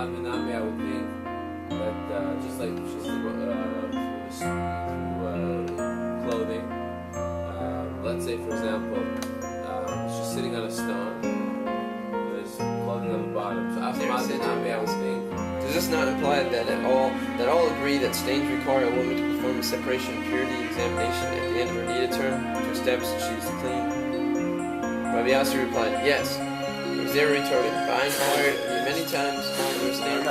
Manami, I would think that just like she's through clothing, let's say for example, she's sitting on a stone, there's clothing on the bottom. So after Manami, I would think. Does this not imply that all agree that stains require a woman to perform a separation and purity examination at the end of her Nida term to establish that she is clean? Rabbi Yossi replied, yes. It was there retarded. By inquired many times for a stain.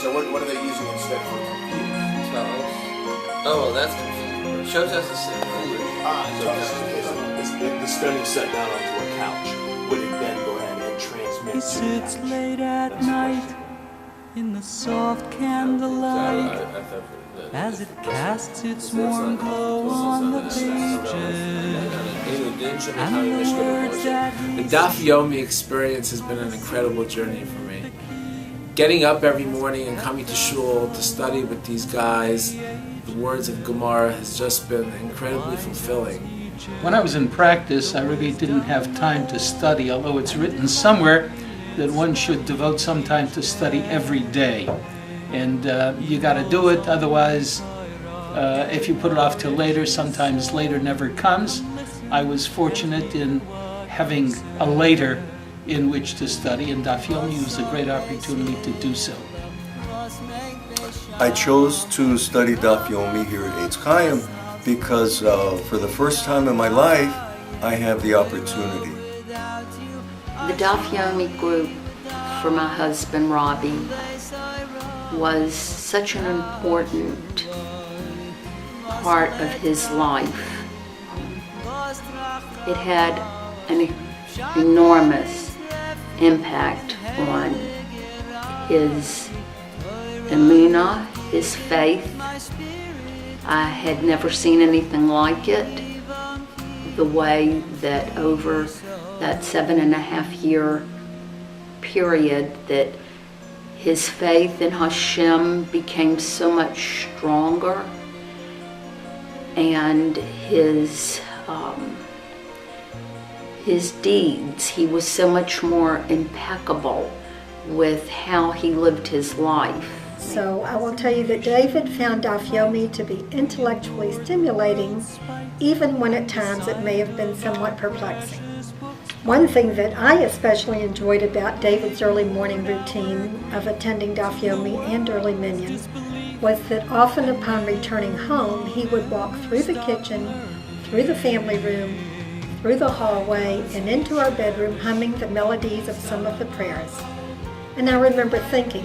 So what are they using instead for competing? Towels. Oh, well, that's confusing. Shows us is foolish. So the stone is set down onto a couch. Would it then go ahead and transmit? It sits late at night in the soft candlelight as it casts its warm glow on the pages. And the words that the Daf Yomi experience has been an incredible journey for me. Getting up every morning and coming to shul to study with these guys, the words of Gemara, has just been incredibly fulfilling. When I was in practice, I really didn't have time to study, although it's written somewhere that one should devote some time to study every day. And you got to do it, otherwise, if you put it off till later, sometimes later never comes. I was fortunate in having a later in which to study, and Daf Yomi was a great opportunity to do so. I chose to study Daf Yomi here at Eitz Chaim because for the first time in my life, I have the opportunity. The Daf Yomi group for my husband, Robbie, was such an important part of his life. It had an enormous impact on his emunah, his faith. I had never seen anything like it. The way that over that 7.5-year period that his faith in Hashem became so much stronger, and his deeds, he was so much more impeccable with how he lived his life. So I will tell you that David found Daf Yomi to be intellectually stimulating, even when at times it may have been somewhat perplexing. One thing that I especially enjoyed about David's early morning routine of attending Daf Yomi and early minyan was that often upon returning home, he would walk through the kitchen, through the family room, through the hallway, and into our bedroom humming the melodies of some of the prayers. And I remember thinking,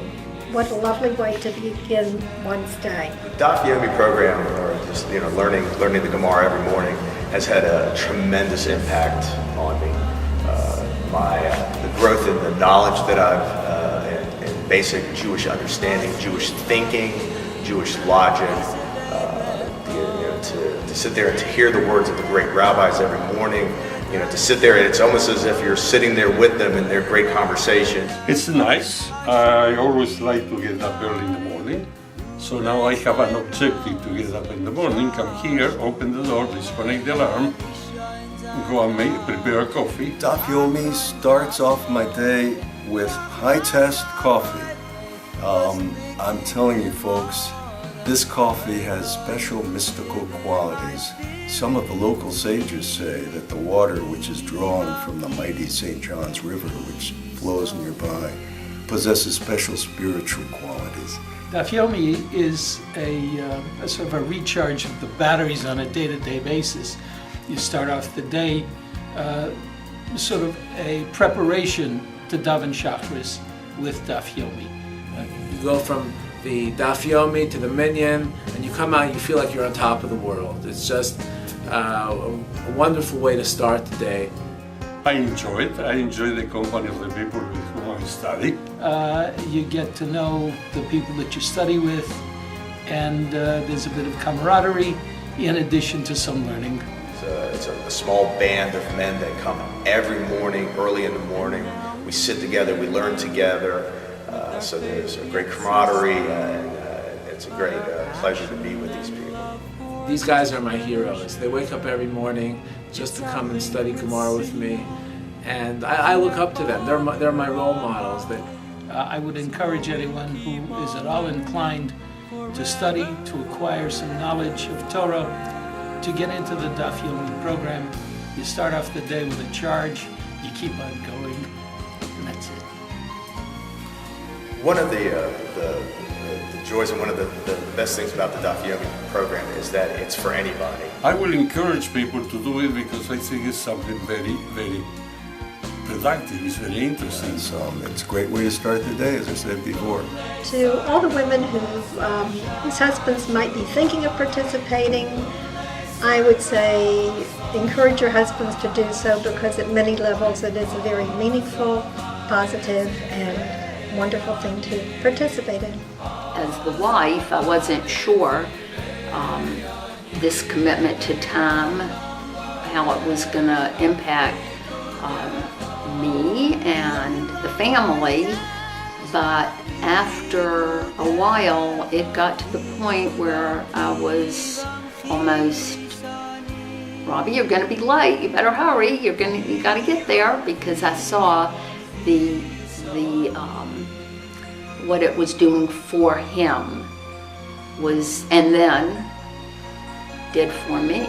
what a lovely way to begin one's day. The Daf Yomi program, or just learning the Gemara every morning, has had a tremendous impact on me. The growth in the knowledge that I've, in basic Jewish understanding, Jewish thinking, Jewish logic, to sit there and to hear the words of the great rabbis every morning, to sit there, and it's almost as if you're sitting there with them in their great conversations. It's nice. I always like to get up early in the morning. So now I have an objective to get up in the morning, come here, open the door, disconnect the alarm, go and prepare a coffee. Daf Yomi starts off my day with high-test coffee. I'm telling you folks, this coffee has special mystical qualities. Some of the local sages say that the water which is drawn from the mighty St. John's River, which flows nearby, possesses special spiritual qualities. Daf Yomi is a sort of a recharge of the batteries on a day-to-day basis. You start off the day sort of a preparation to daven Shachris with Daf Yomi. You go from the Daf Yomi to the minyan, and you come out and you feel like you're on top of the world. It's just a wonderful way to start the day. I enjoy it. I enjoy the company of the people with whom I study. You get to know the people that you study with, and there's a bit of camaraderie in addition to some learning. It's a small band of men that come every morning, early in the morning. We sit together, we learn together. So there's a great camaraderie, and it's a great pleasure to be with these people. These guys are my heroes. They wake up every morning just to come and study Gemara with me, and I look up to them. They're my role models. I would encourage anyone who is at all inclined to study, to acquire some knowledge of Torah, to get into the Daf Yomi program. You start off the day with a charge, you keep on going, and that's it. One of the joys and one of the best things about the Daf Yomi program is that it's for anybody. I will encourage people to do it because I think it's something very, very productive. It's very interesting. It's a great way to start the day, as I said before. To all the women whose husbands might be thinking of participating, I would say encourage your husbands to do so, because at many levels it is a very meaningful, positive, and wonderful thing to participate in. As the wife, I wasn't sure this commitment to time, how it was going to impact me and the family, but after a while it got to the point where I was almost, Robbie, you're going to be late, you better hurry, you got to get there, because I saw the what it was doing for him was, and then did for me.